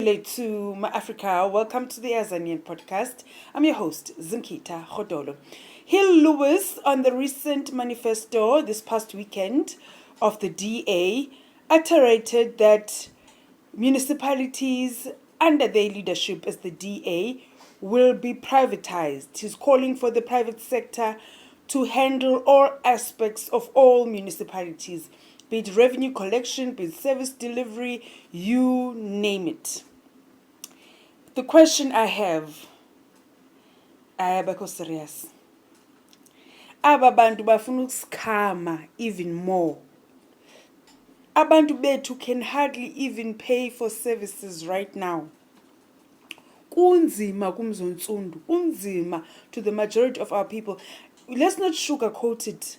To my Africa, welcome to the Azanian podcast. I'm your host, Zimkita Khodolo. Hill Lewis, on the recent manifesto this past weekend of the DA, iterated that municipalities under their leadership as the DA will be privatized. He's calling for the private sector to handle all aspects of all municipalities, be it revenue collection, be it service delivery, you name it. The question I have, ayabekho serious. Aba bantu bafuna ukusikhama even more. Abantu bethu can hardly even pay for services right now. Kunzima kumzontsundu, kunzima to the majority of our people. Let's not sugarcoat it.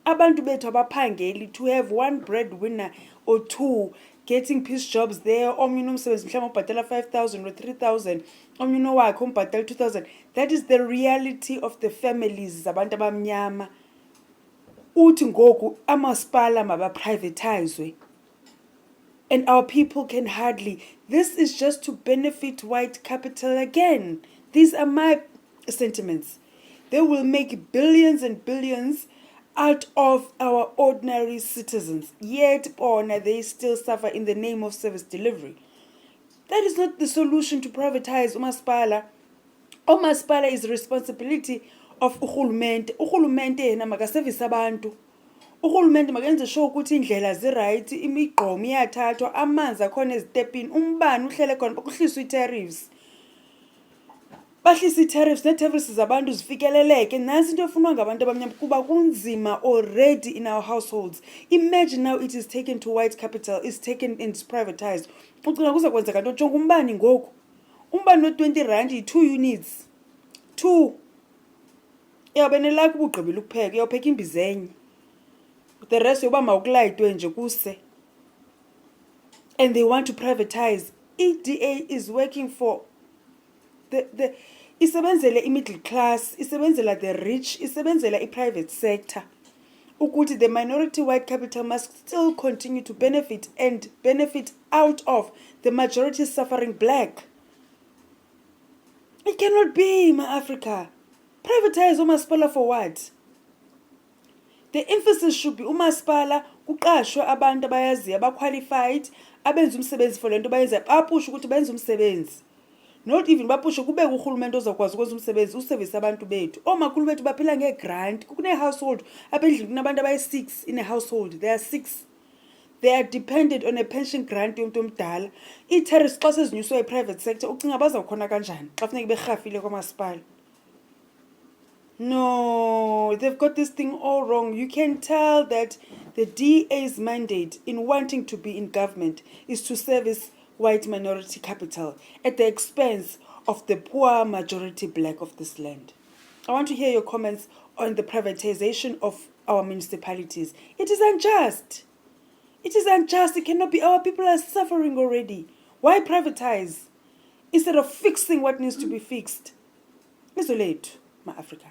Abantu bethu abaphangeli to have one breadwinner or two getting peace jobs there, omnye unomsebenzi mhlawumbe ubhatala 5,000 or 3,000, omnye unowakhe umbhatala 2,000. That is the reality of the families zabantu abamnyama. Uthi ngoku amasipala mabaprivatizwe. And our people can hardly. This is just to benefit white capital again. These are my sentiments. They will make billions and billions out of our ordinary citizens. Yet, they still suffer in the name of service delivery. That is not the solution to privatize umasipala. Umasipala is the responsibility of uhulumende. Uhulumende yena makaservice abantu. Uhulumende makenze sure ukuthi indlela ziright, imigqomo iyathathwa, amanzi akhona ezitepini, umbani uhlele khona kuhliswa i-tariffs. Bahlisa i-tariffs, ne-tariffs zabantu zifikeleleke. Nansi into efunwa ngabantu abamnyama kuba kunzima already in our households. Imagine now it is taken to white capital, it's taken and it's privatized. Ucinga kuzakwenzeka nto jonga umbani ngoku. Umbani we-20 rand yi-2 units. 2. Iyabenelakho ubugqibela ukupheka, iyawupheka imbiza enye. The rest yoba mawukulayitwe nje kuse. And they want to privatize. EDA is working for the isebenzele i-middle class, isebenzela the rich, isebenzela i-private sector. Ukuthi the minority white capital must still continue to benefit and benefit out of the majority suffering black. It cannot be, my Africa. Privatize umasipala for what? The emphasis should be umasipala kuqashwe abantu abayaziyo abaqualified abenza umsebenzi for lento bayenza bapush ukuthi benze umsebenzi. Not even bapush kubeka uhulumende ozakwazi ukwenza umsebenzi uservice abantu bethu. Omakhulu bethu baphila ngegrant. Kune household abendlini kunabantu abayi6 in a household. There are 6. They are dependent on a pension grant yomuntu omdala. I-tariffs xa sezinyuswa i-private sector ucinga bazawukhona kanjani xa funeka berhafile kwamasipala. No, they've got this thing all wrong. You can tell that the DA's mandate in wanting to be in government is to service white minority capital at the expense of the poor majority black of this land. I want to hear your comments on the privatization of our municipalities. It is unjust. It is unjust. It cannot be. Our people are suffering already. Why privatize instead of fixing what needs to be fixed? Isolate, my Africa.